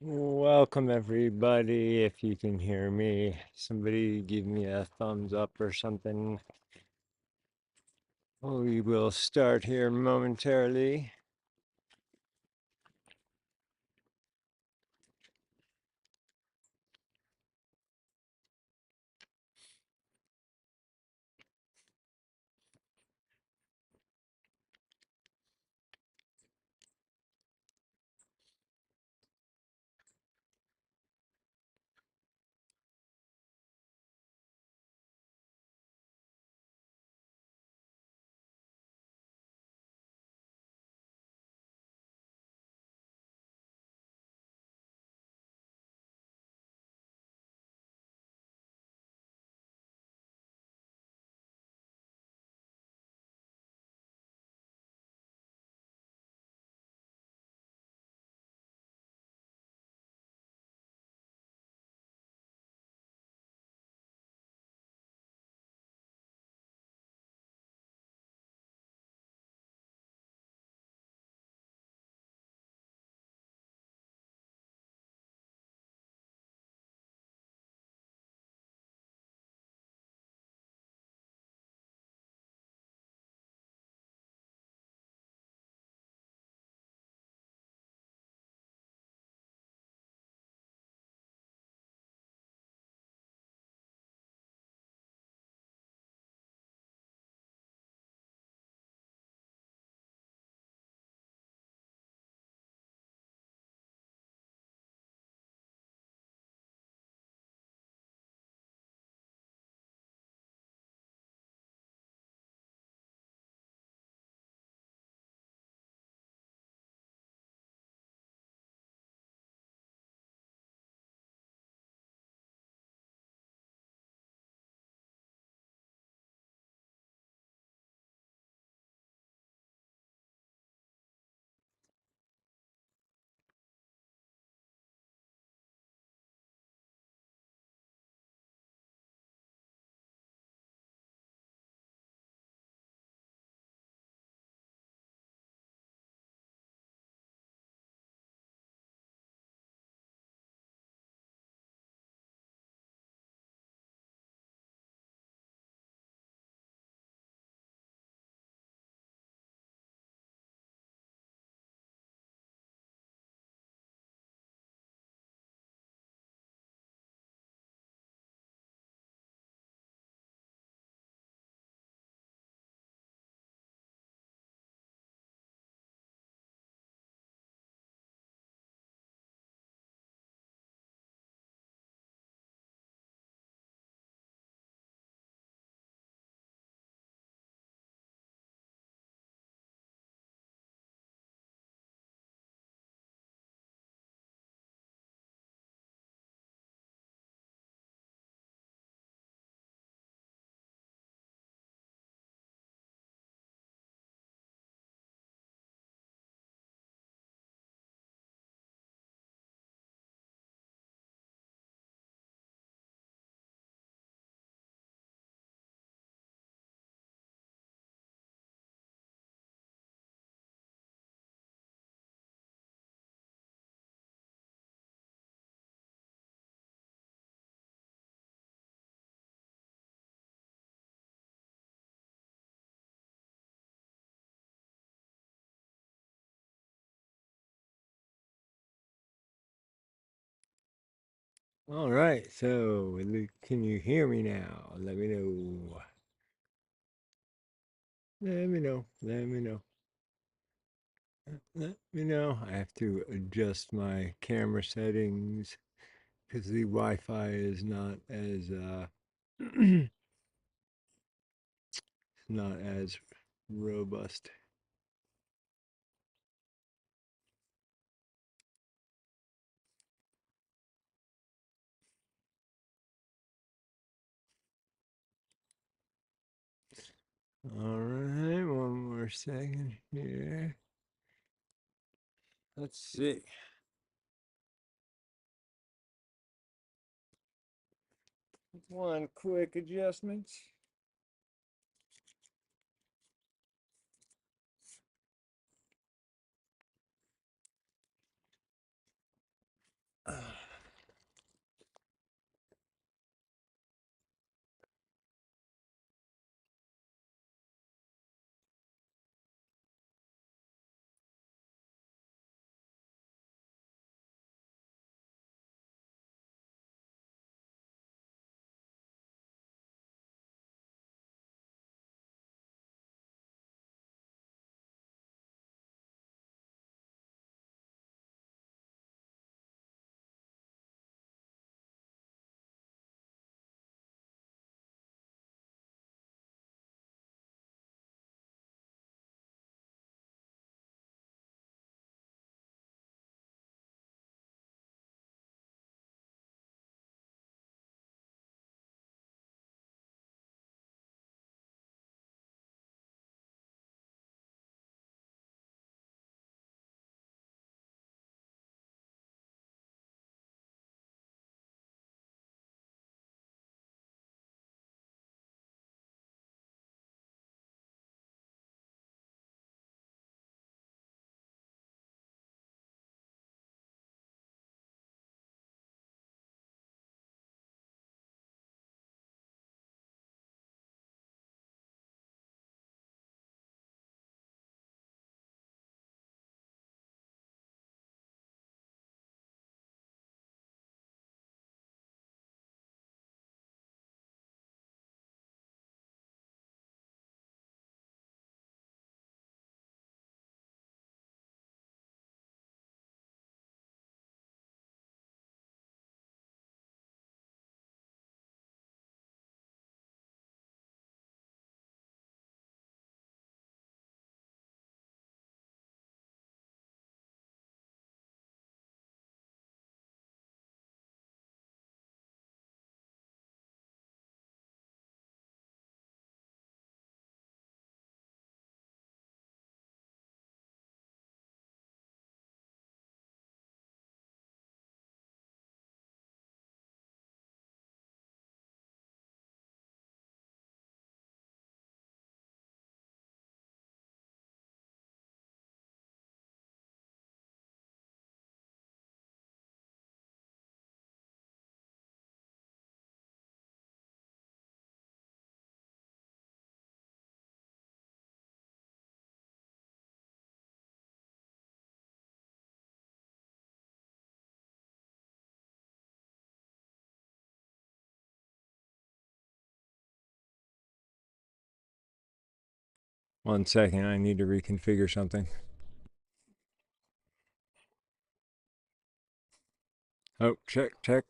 Welcome everybody. If you can hear me, somebody give me a thumbs up or something. We will start here momentarily. All right, so can you hear me now? Let me know. Let me know. Let me know. Let me know. I have to adjust my camera settings because the Wi-Fi is not as not as robust. All right, one more second here. Let's see. One quick adjustment. One second, I need to reconfigure something. Oh, check.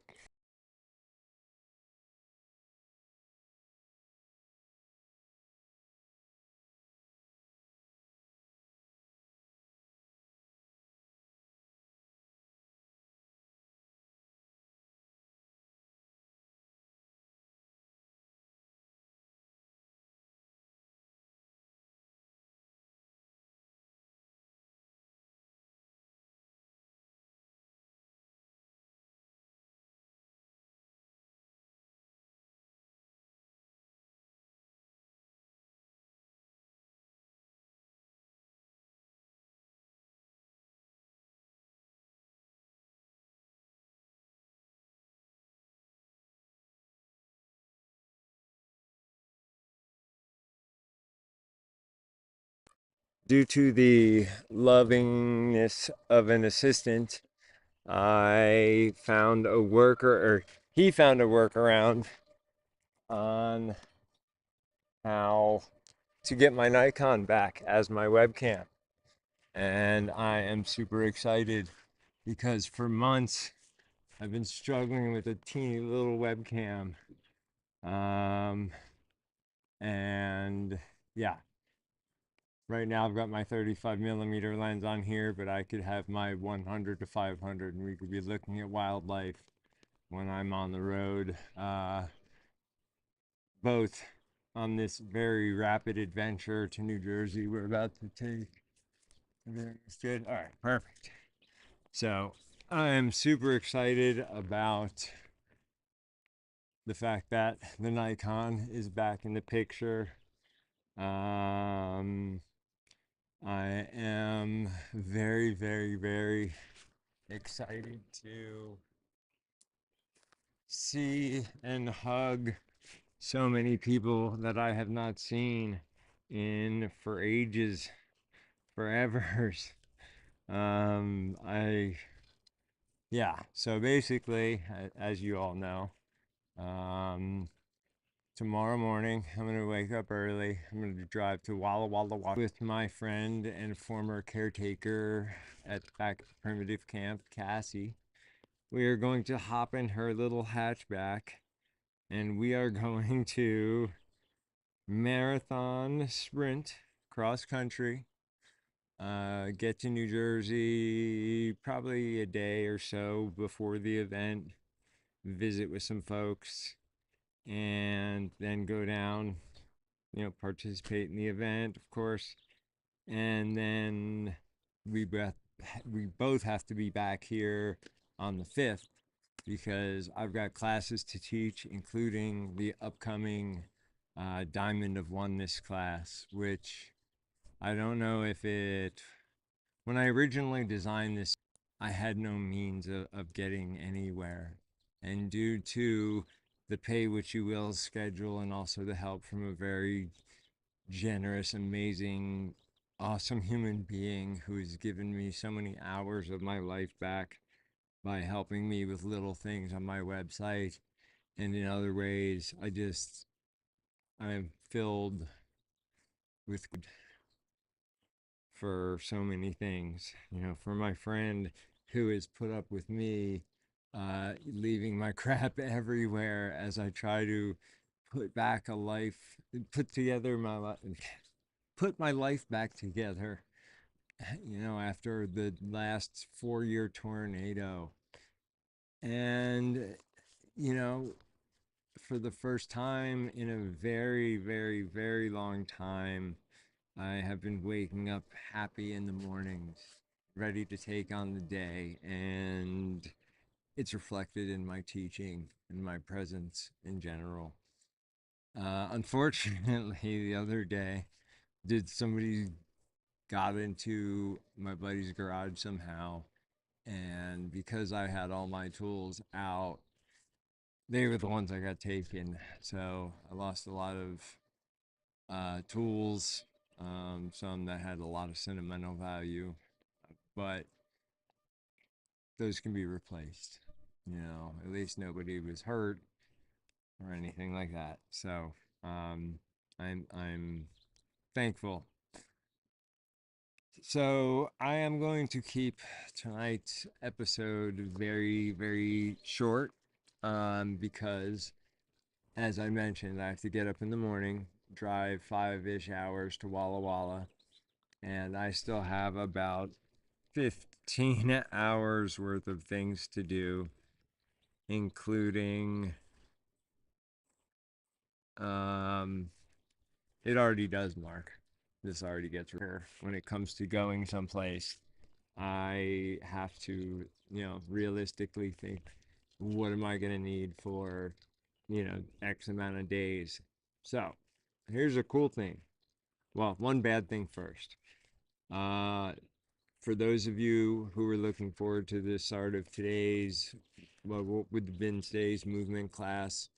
Due to the lovingness of an assistant, I found a or he found a workaround on how to get my Nikon back as my webcam. And I am super excited because for months I've been struggling with a teeny little webcam. Um, and yeah, right now I've got my 35mm lens on here, but I could have my 100 to 500 and we could be looking at wildlife when I'm on the road. Both on this very rapid adventure to New Jersey we're about to take. Everything's good. All right, perfect. So I am super excited about the fact that the Nikon is back in the picture. I am very, very, very excited to see and hug so many people that I have not seen in for ages, forever. I Yeah. So basically, as you all know, um, tomorrow morning I'm gonna wake up early. I'm gonna drive to Walla Walla Walla with my friend and former caretaker at back at the primitive camp, Cassie. We are going to hop in her little hatchback, and we are going to marathon sprint cross country. Get to New Jersey probably a day or so before the event, visit with some folks, and then go down, participate in the event, of course. And then we both we both have to be back here on the 5th because I've got classes to teach, including the upcoming Diamond of Oneness class, which I don't know if it when I originally designed this, I had no means of getting anywhere. And due to the pay what you will schedule and also the help from a very generous, amazing, awesome human being who's given me so many hours of my life back by helping me with little things on my website and in other ways, I'm filled with for so many things. For my friend who has put up with me leaving my crap everywhere as I try to put back a life, put together my life, put my life back together. After the last 4-year tornado, and you know, for the first time in a very, very, very long time, I have been waking up happy in the mornings, ready to take on the day, and it's reflected in my teaching and my presence in general. Unfortunately, the other day, did somebody got into my buddy's garage somehow, and because I had all my tools out, they were the ones that got taken. So I lost a lot of tools, some that had a lot of sentimental value, but those can be replaced. At least nobody was hurt or anything like that. So um, I'm thankful So I am going to keep tonight's episode very, very short, because, as I mentioned, I have to get up in the morning, drive 5-ish hours to Walla Walla, and I still have about 15 hours worth of things to do, including, um, it already does, Mark. This already gets rare when it comes to going someplace. I have to, realistically think, what am I going to need for, X amount of days? So here's a cool thing. Well, one bad thing first. Uh, for those of you who are looking forward to the start of today's, what would have been today's movement class,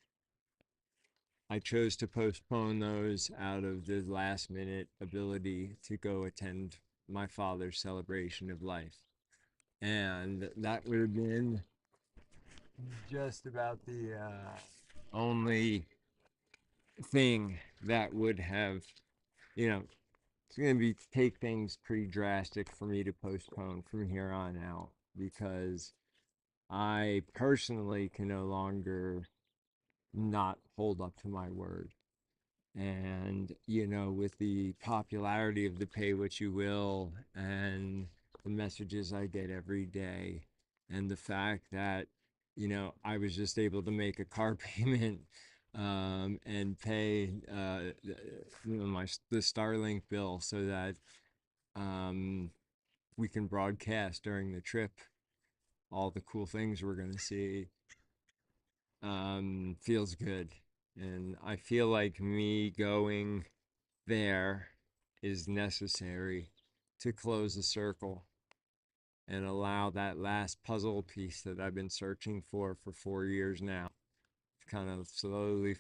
I chose to postpone those out of the last minute ability to go attend my father's celebration of life. And that would have been just about the only thing that would have, you know, it's going to be take things pretty drastic for me to postpone from here on out, because I personally can no longer not hold up to my word. And, with the popularity of the pay what you will and the messages I get every day, and the fact that, I was just able to make a car payment, and pay, the Starlink bill so that, um, we can broadcast during the trip all the cool things we're going to see, feels good. And I feel like me going there is necessary to close the circle and allow that last puzzle piece that I've been searching for 4 years now to kind of slowly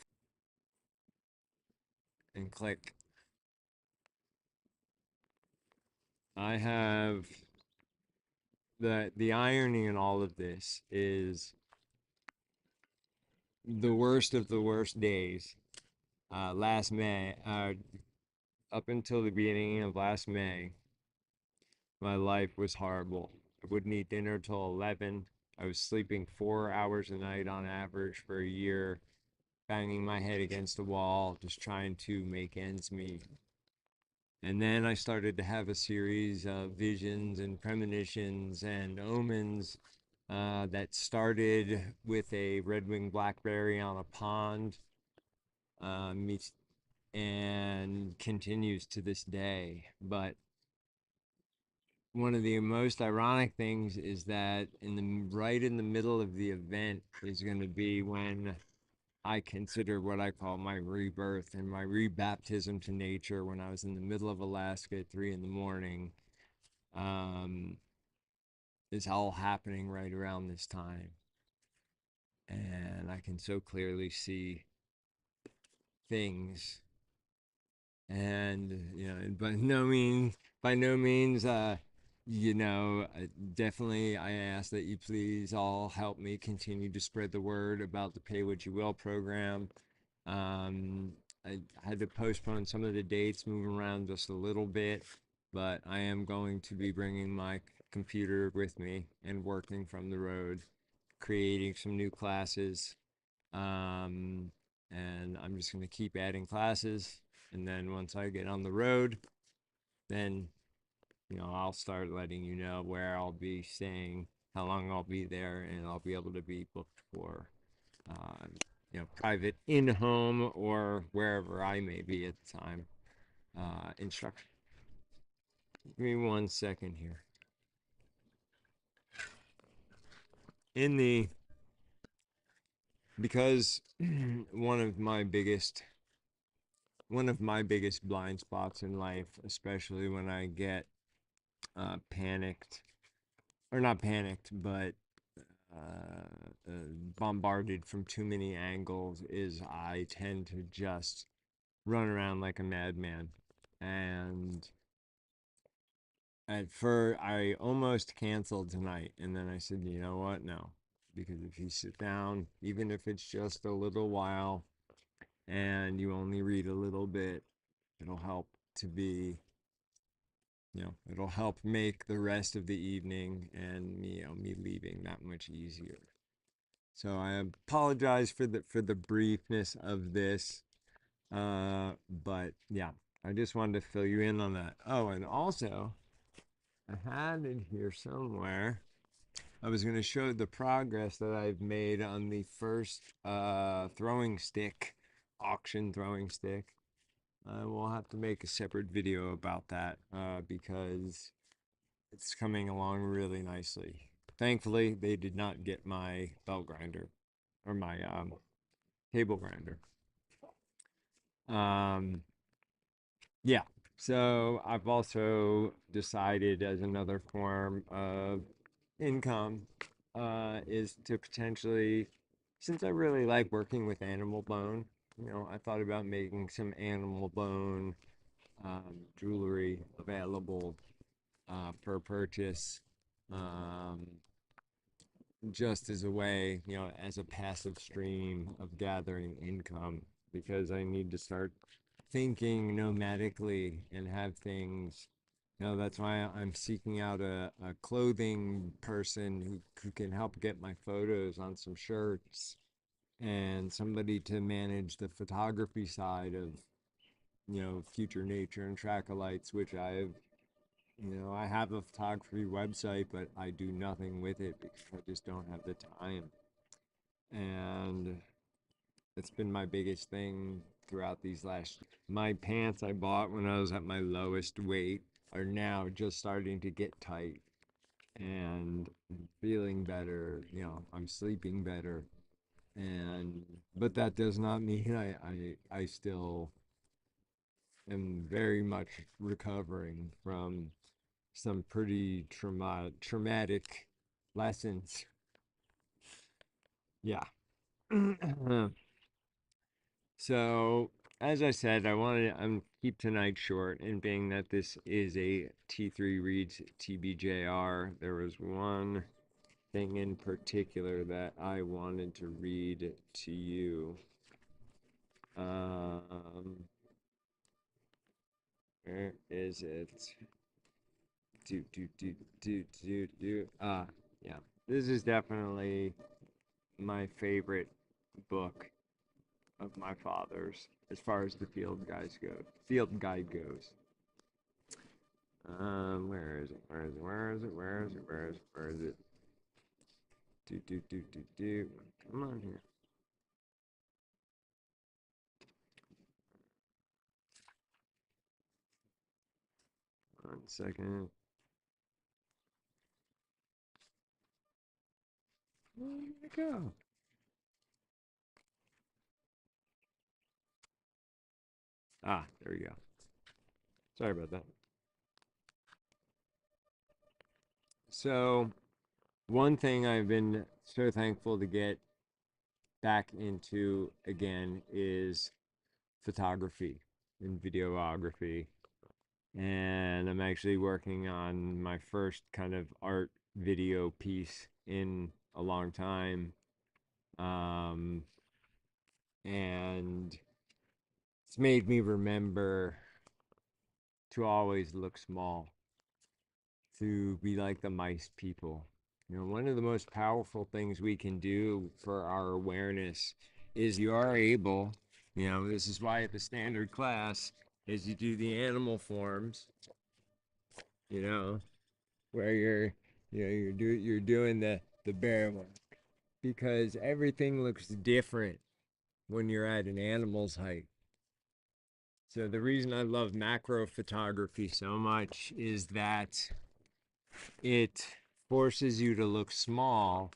and click. I have the irony in all of this is the worst of the worst days. Last May, up until the beginning of last May, my life was horrible. I wouldn't eat dinner till 11. I was sleeping 4 hours a night on average for a year, banging my head against the wall, just trying to make ends meet. And then I started to have a series of visions and premonitions and omens, that started with a red-winged blackberry on a pond, meets and continues to this day. But one of the most ironic things is that right in the middle of the event is going to be when I consider what I call my rebirth and my rebaptism to nature, when I was in the middle of Alaska at 3 in the morning. Um, is all happening right around this time. And I can so clearly see things. And, by no means, you know, definitely I ask that you please all help me continue to spread the word about the Pay What You Will program. Um, I had to postpone some of the dates, move around just a little bit, but I am going to be bringing my computer with me and working from the road, creating some new classes. Um, and I'm just going to keep adding classes. And then once I get on the road, then, I'll start letting you know where I'll be staying, how long I'll be there, and I'll be able to be booked for, uh, private in-home or wherever I may be at the time, instruction. Give me 1 second here. In the Because one of my biggest blind spots in life, especially when I get, panicked, or not panicked, but, bombarded from too many angles, is I tend to just run around like a madman. And at first, I almost canceled tonight, and then I said, you know what? No, because if you sit down, even if it's just a little while, and you only read a little bit, it'll help to be it'll help make the rest of the evening and me leaving that much easier. So I apologize for the briefness of this, but yeah, I just wanted to fill you in on that. Oh, and also I had it here somewhere. I was going to show the progress that I've made on the first throwing stick, auction throwing stick. I will have to make a separate video about that because it's coming along really nicely. Thankfully, they did not get my belt grinder or my table grinder. Um, yeah. So I've also decided as another form of income is to potentially, since I really like working with animal bone, I thought about making some animal bone jewelry available for purchase, um, just as a way, as a passive stream of gathering income, because I need to start thinking nomadically and have things. That's why I'm seeking out a clothing person who can help get my photos on some shirts and somebody to manage the photography side of, future nature and tracholites, which I have a photography website, but I do nothing with it because I just don't have the time. And it's been my biggest thing throughout these last. My pants I bought when I was at my lowest weight are now just starting to get tight and feeling better. I'm sleeping better. And but that does not mean I still am very much recovering from some pretty traumatic lessons. Yeah. So, as I said, I wanted to keep tonight short, and being that this is a T3 Reads TBjr, there was one thing in particular that I wanted to read to you. Where is it? Yeah. This is definitely my favorite book of my father's as far as the field guide goes. Where is it? Where is it? Where is it? Where is it? Where is it? Where is it? Do. Come on here. One second. Where did it go? Ah, there we go. Sorry about that. So, one thing I've been so thankful to get back into again is photography and videography. And I'm actually working on my first kind of art video piece in a long time. Um, and it's made me remember to always look small, to be like the mice people. One of the most powerful things we can do for our awareness is you are able, this is why at the standard class is you do the animal forms, you know, where you're doing the bear one because everything looks different when you're at an animal's height. So the reason I love macro photography so much is that it forces you to look small,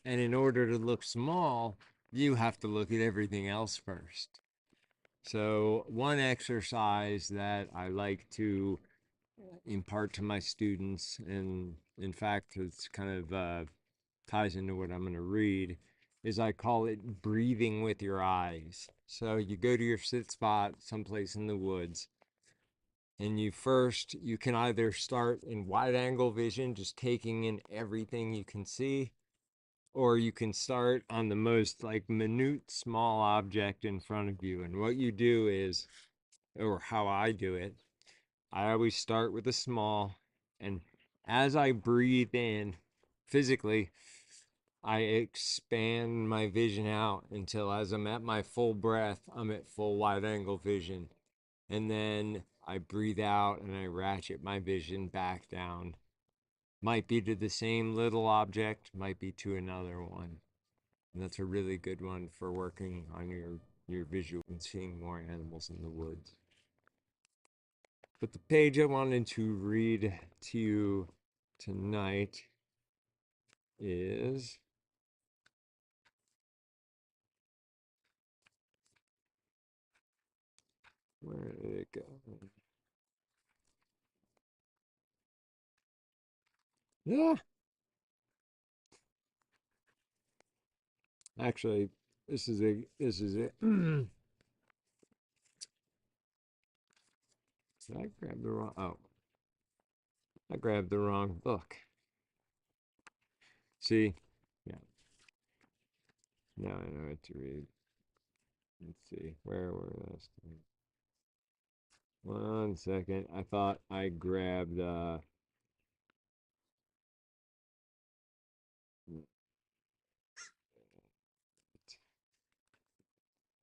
and in order to look small, you have to look at everything else first. So one exercise that I like to impart to my students, and in fact, it's kind of ties into what I'm going to read, is I call it breathing with your eyes. So you go to your sit spot someplace in the woods, and you can either start in wide angle vision, just taking in everything you can see, or you can start on the most like minute small object in front of you. And what you do is, or how I do it, I always start with a small, and as I breathe in physically, I expand my vision out until as I'm at my full breath, I'm at full wide angle vision. And then I breathe out and I ratchet my vision back down. Might be to the same little object, might be to another one. And that's a really good one for working on your visual and seeing more animals in the woods. But the page I wanted to read to you tonight is where did it go? Yeah, actually, this is it. Did I grab the wrong? Oh, I grabbed the wrong book. See, yeah, now I know what to read. Let's see, where were those? One second. I thought I grabbed.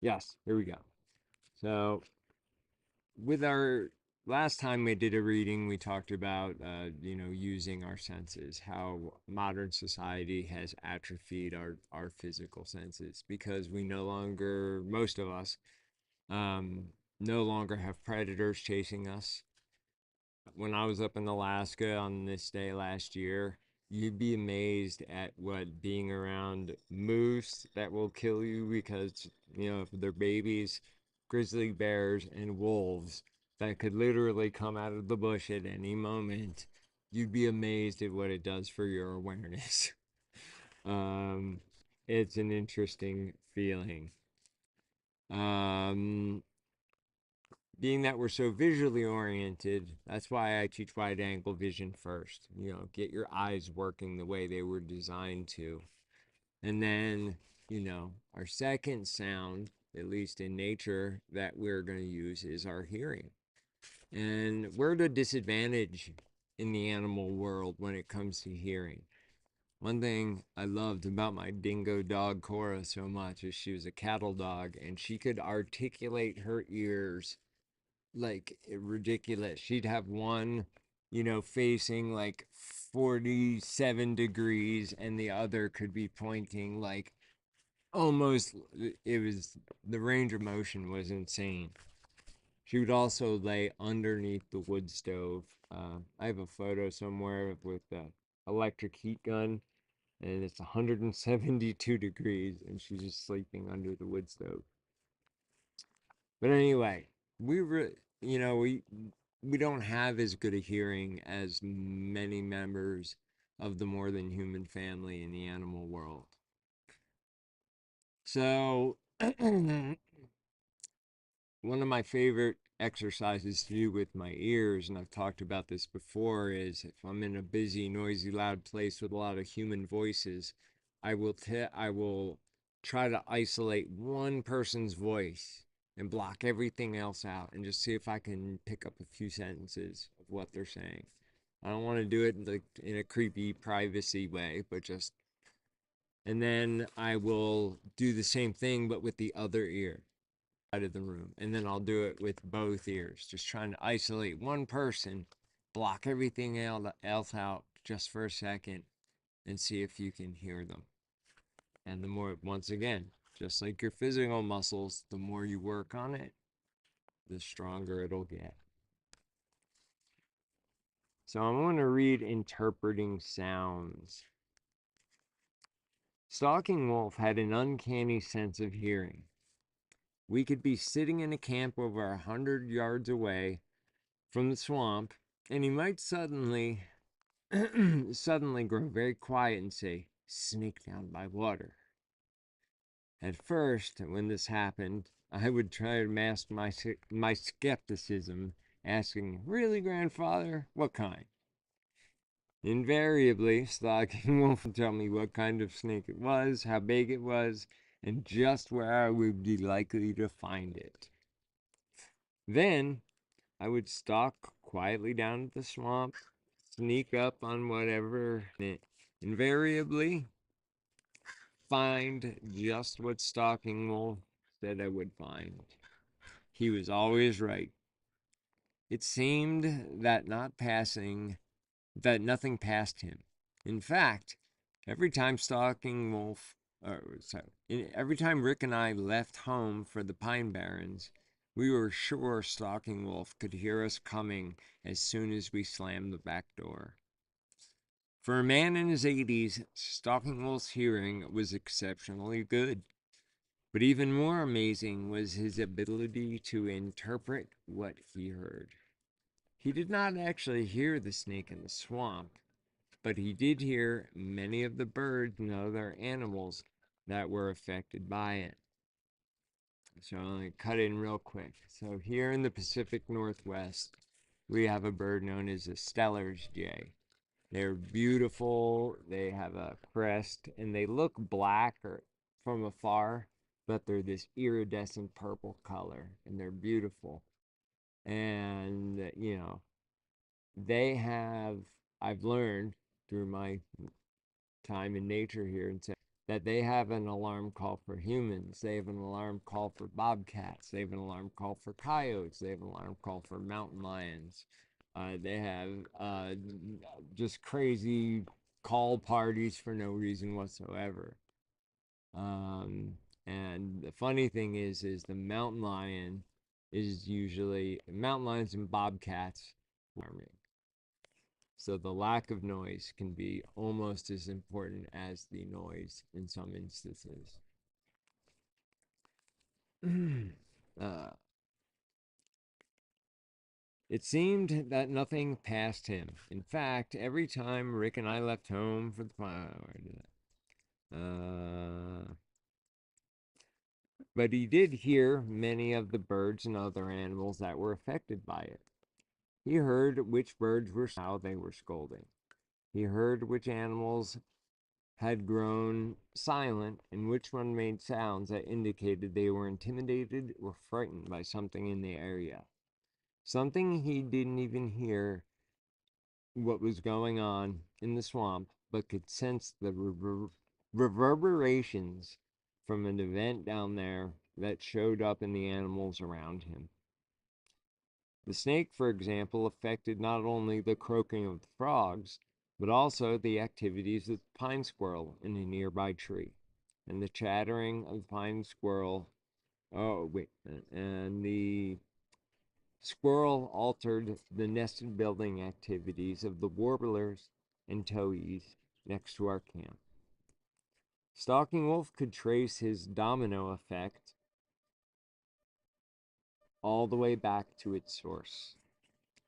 Yes, here we go. So with our last time we did a reading, we talked about using our senses, how modern society has atrophied our physical senses because we no longer, most of us, um, no longer have predators chasing us. When I was up in Alaska on this day last year, you'd be amazed at what being around moose that will kill you because, if they're babies, grizzly bears, and wolves that could literally come out of the bush at any moment. You'd be amazed at what it does for your awareness. um, it's an interesting feeling. Um, Being that we're so visually oriented, that's why I teach wide angle vision first. Get your eyes working the way they were designed to. And then, our second sound, at least in nature, that we're going to use is our hearing. And we're at a disadvantage in the animal world when it comes to hearing. One thing I loved about my dingo dog Cora so much is she was a cattle dog and she could articulate her ears like ridiculous. She'd have one, facing like 47 degrees, and the other could be pointing like almost, it was, the range of motion was insane. She would also lay underneath the wood stove. I have a photo somewhere with the electric heat gun, and it's 172 degrees, and she's just sleeping under the wood stove. But anyway, we were, we don't have as good a hearing as many members of the more than human family in the animal world. So, one of my favorite exercises to do with my ears, and I've talked about this before, is if I'm in a busy, noisy, loud place with a lot of human voices, I will try to isolate one person's voice and block everything else out and just see if I can pick up a few sentences of what they're saying. I don't want to do it like in a creepy privacy way, but just, and then I will do the same thing but with the other ear side of the room, and then I'll do it with both ears, just trying to isolate one person, block everything else out just for a second, and see if you can hear them. And the more, once again, just like your physical muscles, the more you work on it, the stronger it'll get. So I'm going to read Interpreting Sounds. Stalking Wolf had an uncanny sense of hearing. We could be sitting in a camp over 100 yards away from the swamp, and he might suddenly grow very quiet and say, "Snake down by water." At first, when this happened, I would try to mask my skepticism, asking, "Really, grandfather? What kind?" Invariably, Stalking Wolf would tell me what kind of snake it was, how big it was, and just where I would be likely to find it. Then I would stalk quietly down to the swamp, sneak up on whatever, and invariably find just what Stalking Wolf said I would find. He was always right. It seemed that nothing passed him. In fact, every time Stalking Wolf, every time Rick and I left home for the Pine Barrens, we were sure Stalking Wolf could hear us coming as soon as we slammed the back door. For a man in his 80s, Stalking Wolf's hearing was exceptionally good. But even more amazing was his ability to interpret what he heard. He did not actually hear the snake in the swamp, but he did hear many of the birds and other animals that were affected by it. So I'm going to cut in real quick. So here in the Pacific Northwest, we have a bird known as a Steller's jay. They're beautiful. They have a crest, and they look black or from afar, but they're this iridescent purple color, and they're beautiful. And they have. I've learned through my time in nature here and that they have an alarm call for humans. They have an alarm call for bobcats. They have an alarm call for coyotes. They have an alarm call for mountain lions. They have just crazy call parties for no reason whatsoever. And the funny thing is the mountain lion is usually mountain lions and bobcats farming. So the lack of noise can be almost as important as the noise in some instances. uh, it seemed that nothing passed him. In fact, every time Rick and I left home for but he did hear many of the birds and other animals that were affected by it. He heard which birds were how they were scolding. He heard which animals had grown silent and which one made sounds that indicated they were intimidated or frightened by something in the area. Something he didn't even hear what was going on in the swamp, but could sense the reverberations from an event down there that showed up in the animals around him. The snake, for example, affected not only the croaking of the frogs, but also the activities of the pine squirrel in a nearby tree, and the chattering of the pine squirrel. Oh, wait, and the squirrel altered the nested building activities of the warblers and towhees next to our camp. Stalking Wolf could trace his domino effect all the way back to its source.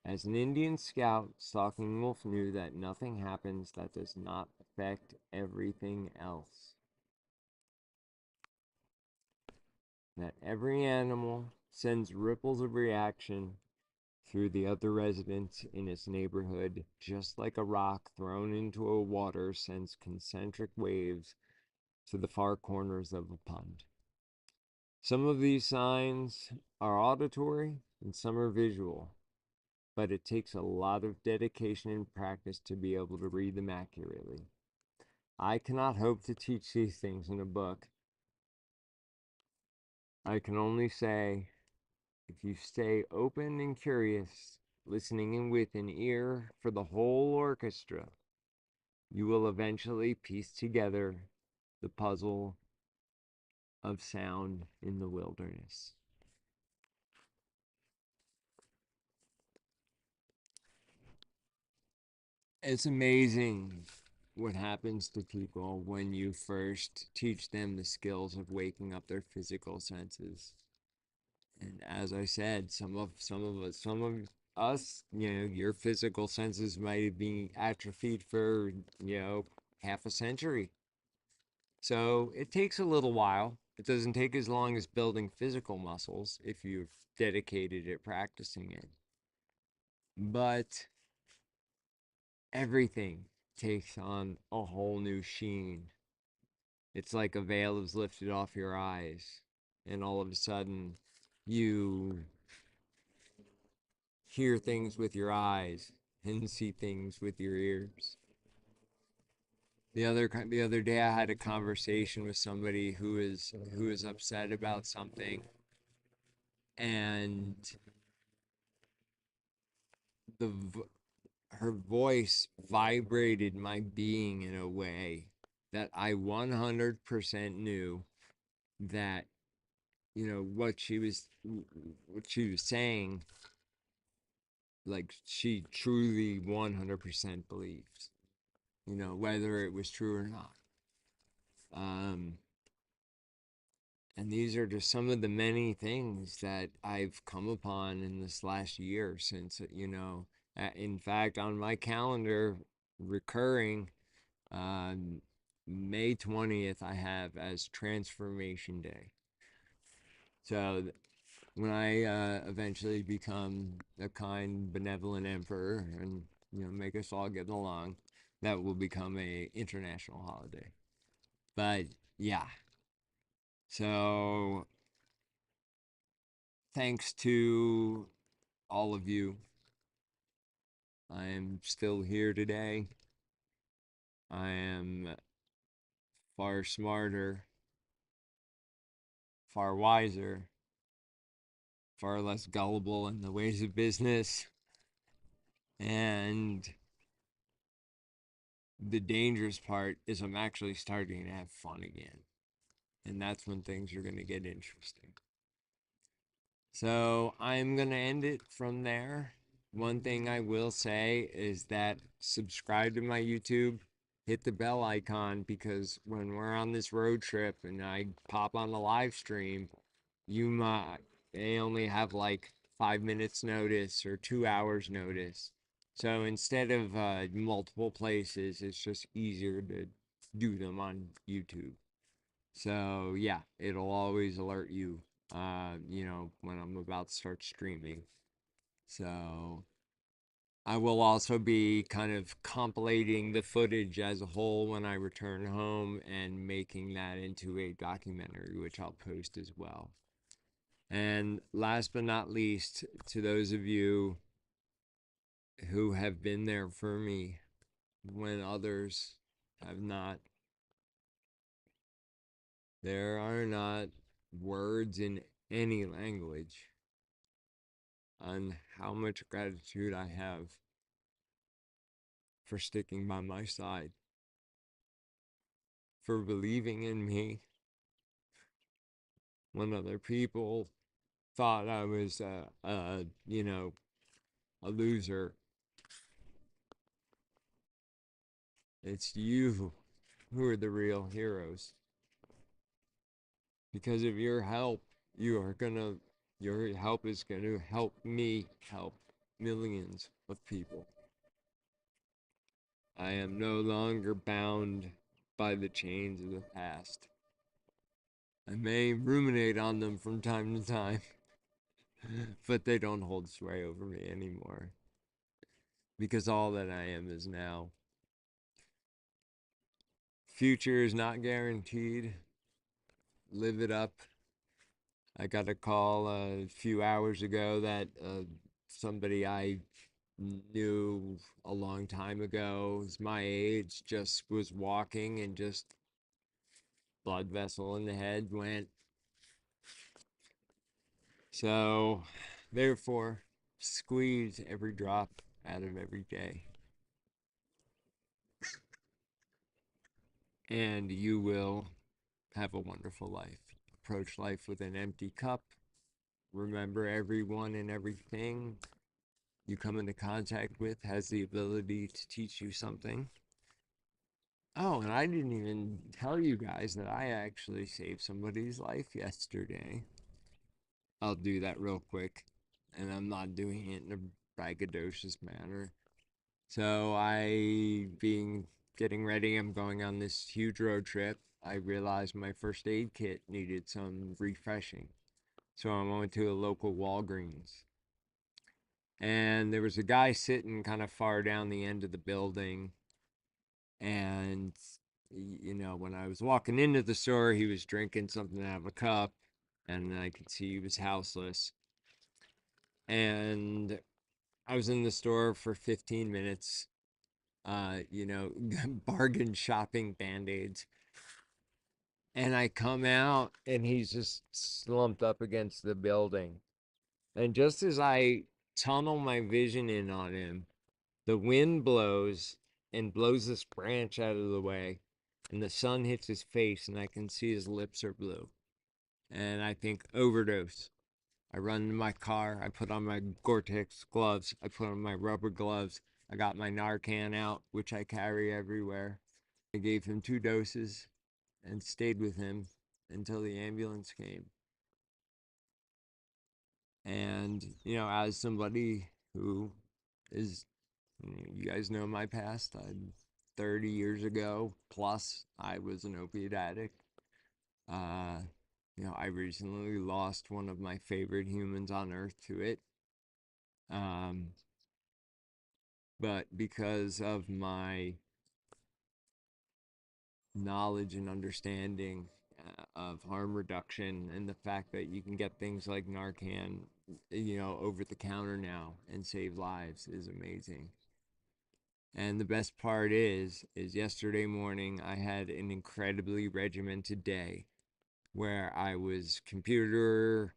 As an Indian scout, Stalking Wolf knew that nothing happens that does not affect everything else. That every animal sends ripples of reaction through the other residents in its neighborhood, just like a rock thrown into a water sends concentric waves to the far corners of a pond. Some of these signs are auditory and some are visual, but it takes a lot of dedication and practice to be able to read them accurately. I cannot hope to teach these things in a book. I can only say, if you stay open and curious, listening with an ear for the whole orchestra, you will eventually piece together the puzzle of sound in the wilderness. It's amazing what happens to people when you first teach them the skills of waking up their physical senses. And as I said, some of us, your physical senses might be atrophied for, half a century. So it takes a little while. It doesn't take as long as building physical muscles if you've dedicated at practicing it. But everything takes on a whole new sheen. It's like a veil is lifted off your eyes, and all of a sudden, you hear things with your eyes and see things with your ears. The other day I had a conversation with somebody who is upset about something, and the her voice vibrated my being in a way that I 100% knew that what she was saying, like, she truly 100% believes, whether it was true or not. um and these are just some of the many things that I've come upon in this last year since, in fact, on my calendar, recurring, May 20th, I have as Transformation Day. So when I eventually become a kind, benevolent emperor and, make us all get along, that will become a international holiday. But yeah, so thanks to all of you, I am still here today. I am far smarter, far wiser, far less gullible in the ways of business. And the dangerous part is I'm actually starting to have fun again. And that's when things are going to get interesting. So I'm going to end it from there. One thing I will say is that subscribe to my YouTube, hit the bell icon, because when we're on this road trip and I pop on a live stream, you may only have like 5 minutes notice or 2 hours notice. So instead of multiple places, it's just easier to do them on YouTube. So yeah, it'll always alert you, when I'm about to start streaming. So I will also be kind of compilating the footage as a whole when I return home and making that into a documentary, which I'll post as well. And last but not least, to those of you who have been there for me when others have not, there are not words in any language on how much gratitude I have for sticking by my side, for believing in me when other people thought I was a loser. It's you who are the real heroes. Because of your help, your help is gonna help me help millions of people. I am no longer bound by the chains of the past. I may ruminate on them from time to time, but they don't hold sway over me anymore. Because all that I am is now. Future is not guaranteed. Live it up. I got a call a few hours ago that somebody I knew a long time ago, is my age, just was walking and just blood vessel in the head went. So, therefore, squeeze every drop out of every day, and you will have a wonderful life. Approach life with an empty cup. Remember, everyone and everything you come into contact with has the ability to teach you something. Oh, and I didn't even tell you guys that I actually saved somebody's life yesterday. I'll do that real quick, and I'm not doing it in a braggadocious manner. So getting ready, I'm going on this huge road trip. I realized my first aid kit needed some refreshing. So I went to a local Walgreens. And there was a guy sitting kind of far down the end of the building. And, when I was walking into the store, he was drinking something out of a cup. And I could see he was houseless. And I was in the store for 15 minutes, bargain shopping band-aids. And I come out and he's just slumped up against the building. And just as I tunnel my vision in on him, the wind blows and blows this branch out of the way, and the sun hits his face, and I can see his lips are blue. And I think overdose. I run to my car. I put on my Gore-Tex gloves. I put on my rubber gloves. I got my Narcan out, which I carry everywhere. I gave him 2 doses and stayed with him until the ambulance came. And, as somebody who is, you guys know my past, 30 years ago plus, I was an opiate addict. Uh, I recently lost one of my favorite humans on earth to it. Um, but because of my knowledge and understanding of harm reduction and the fact that you can get things like Narcan, over the counter now and save lives is amazing. And the best part is yesterday morning I had an incredibly regimented day where I was computer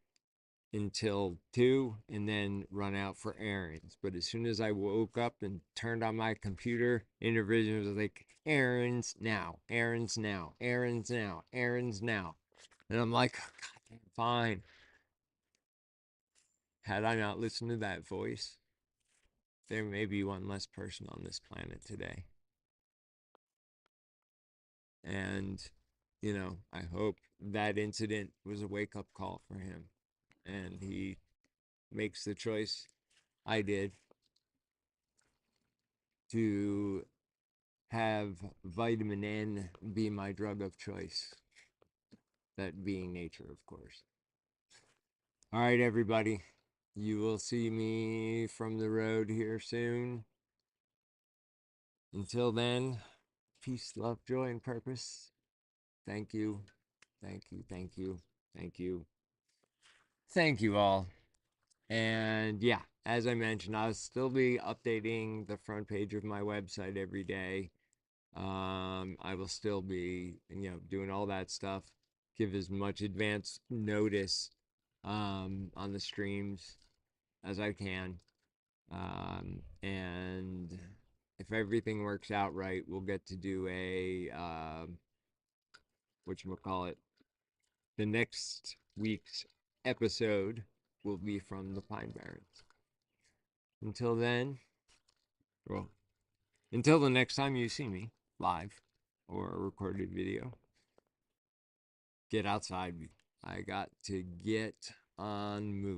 until 2 and then run out for errands. But as soon as I woke up and turned on my computer, Intervision was like, errands now, errands now, errands now, errands now. And I'm like, oh, God, fine. Had I not listened to that voice, there may be one less person on this planet today. And, I hope that incident was a wake up call for him. And he makes the choice I did to have vitamin N be my drug of choice. That being nature, of course. All right, everybody. You will see me from the road here soon. Until then, peace, love, joy, and purpose. Thank you. Thank you. Thank you. Thank you. Thank you all. And yeah, as I mentioned, I'll still be updating the front page of my website every day. I will still be, doing all that stuff. Give as much advance notice on the streams as I can. And if everything works out right, we'll get to do a whatchamacallit. The next week's episode will be from the Pine Barrens. Until then, well, until the next time you see me live or a recorded video, get outside. I got to get on move.